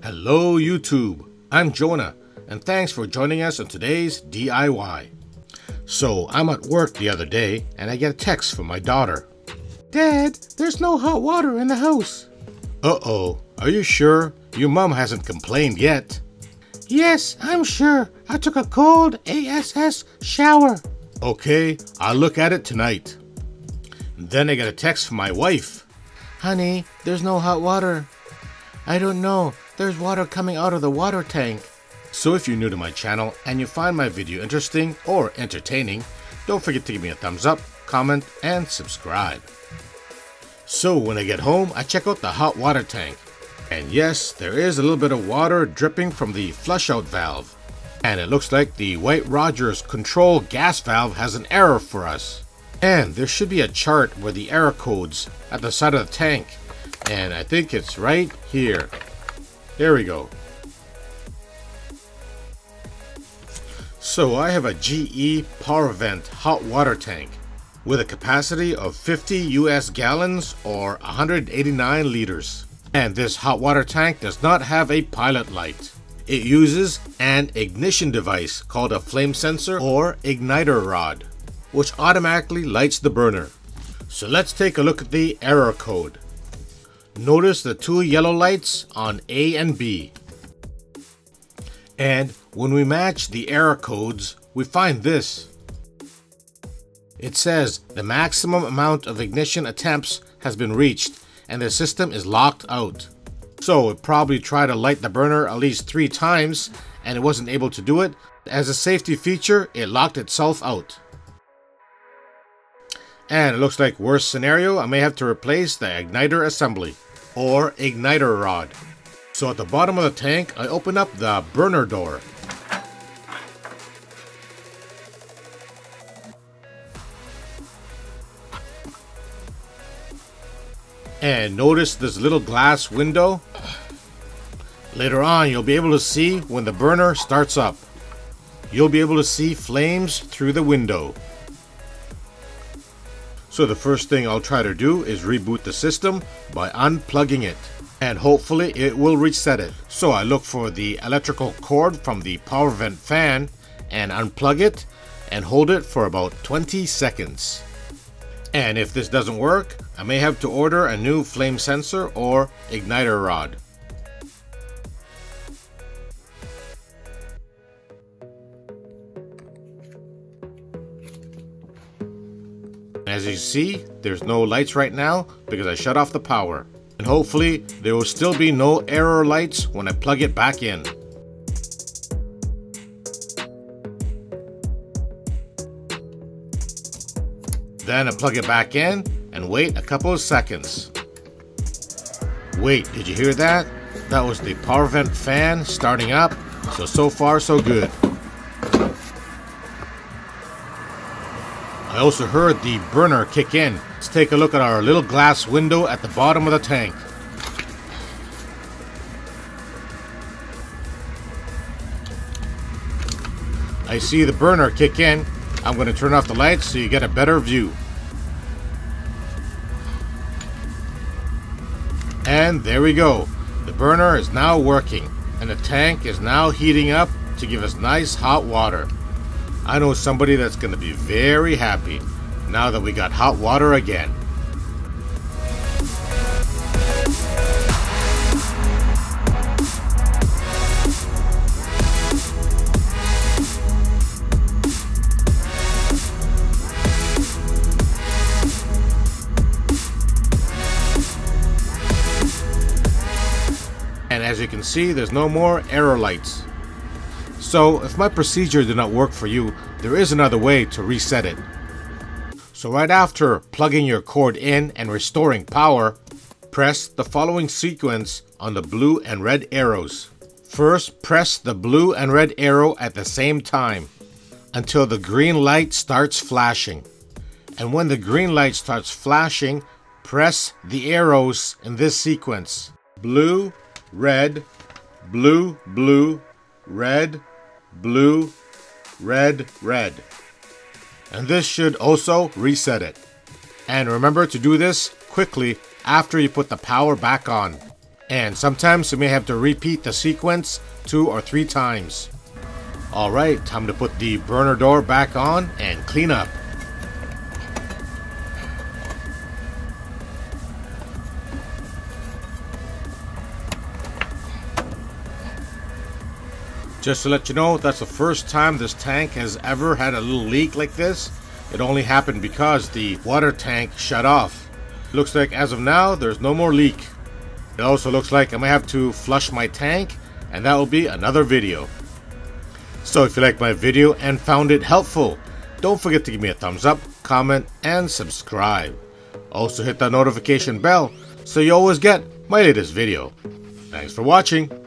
Hello YouTube, I'm Jonah, and thanks for joining us on today's DIY. So I'm at work the other day and I get a text from my daughter. Dad, there's no hot water in the house. Uh-oh, are you sure? Your mom hasn't complained yet. Yes, I'm sure. I took a cold ASS shower. Okay, I'll look at it tonight. Then I get a text from my wife. Honey, there's no hot water. I don't know. There's water coming out of the water tank. So if you're new to my channel and you find my video interesting or entertaining, don't forget to give me a thumbs up, comment, and subscribe. So when I get home, I check out the hot water tank. And yes, there is a little bit of water dripping from the flush out valve. And it looks like the White Rogers control gas valve has an error for us. And there should be a chart where the error codes at the side of the tank. And I think it's right here. There we go. So I have a GE PowerVent hot water tank with a capacity of 50 US gallons or 189 liters. And this hot water tank does not have a pilot light. It uses an ignition device called a flame sensor or igniter rod, which automatically lights the burner. So let's take a look at the error code. Notice the two yellow lights on A and B. And when we match the error codes, we find this. It says the maximum amount of ignition attempts has been reached and the system is locked out. So it probably tried to light the burner at least 3 times and it wasn't able to do it. As a safety feature, it locked itself out. And it looks like worst scenario, I may have to replace the igniter assembly or igniter rod. So at the bottom of the tank, I open up the burner door. And notice this little glass window. Later on, you'll be able to see when the burner starts up. You'll be able to see flames through the window. So the first thing I'll try to do is reboot the system by unplugging it. And hopefully it will reset it. So I look for the electrical cord from the PowerVent fan and unplug it and hold it for about 20 seconds. And if this doesn't work, I may have to order a new flame sensor or igniter rod. As you see, there's no lights right now because I shut off the power. And hopefully there will still be no error lights when I plug it back in. Then I plug it back in and wait a couple of seconds. Wait, did you hear that? That was the PowerVent fan starting up. So far so good. I also heard the burner kick in. Let's take a look at our little glass window at the bottom of the tank. I see the burner kick in. I'm going to turn off the lights so you get a better view. And there we go. The burner is now working and the tank is now heating up to give us nice hot water. I know somebody that's going to be very happy now that we got hot water again. And as you can see, there's no more error lights. So if my procedure did not work for you, there is another way to reset it. So right after plugging your cord in and restoring power, press the following sequence on the blue and red arrows. First, press the blue and red arrow at the same time until the green light starts flashing. And when the green light starts flashing, press the arrows in this sequence. Blue, red, blue, blue, red, blue, red, red. And this should also reset it. And remember to do this quickly after you put the power back on. and sometimes you may have to repeat the sequence 2 or 3 times. Alright, time to put the burner door back on and clean up. Just to let you know, that's the first time this tank has ever had a little leak like this. It only happened because the water tank shut off. Looks like as of now, there's no more leak. It also looks like I might have to flush my tank, and that will be another video. So if you liked my video and found it helpful, don't forget to give me a thumbs up, comment, and subscribe. Also hit that notification bell so you always get my latest video. Thanks for watching.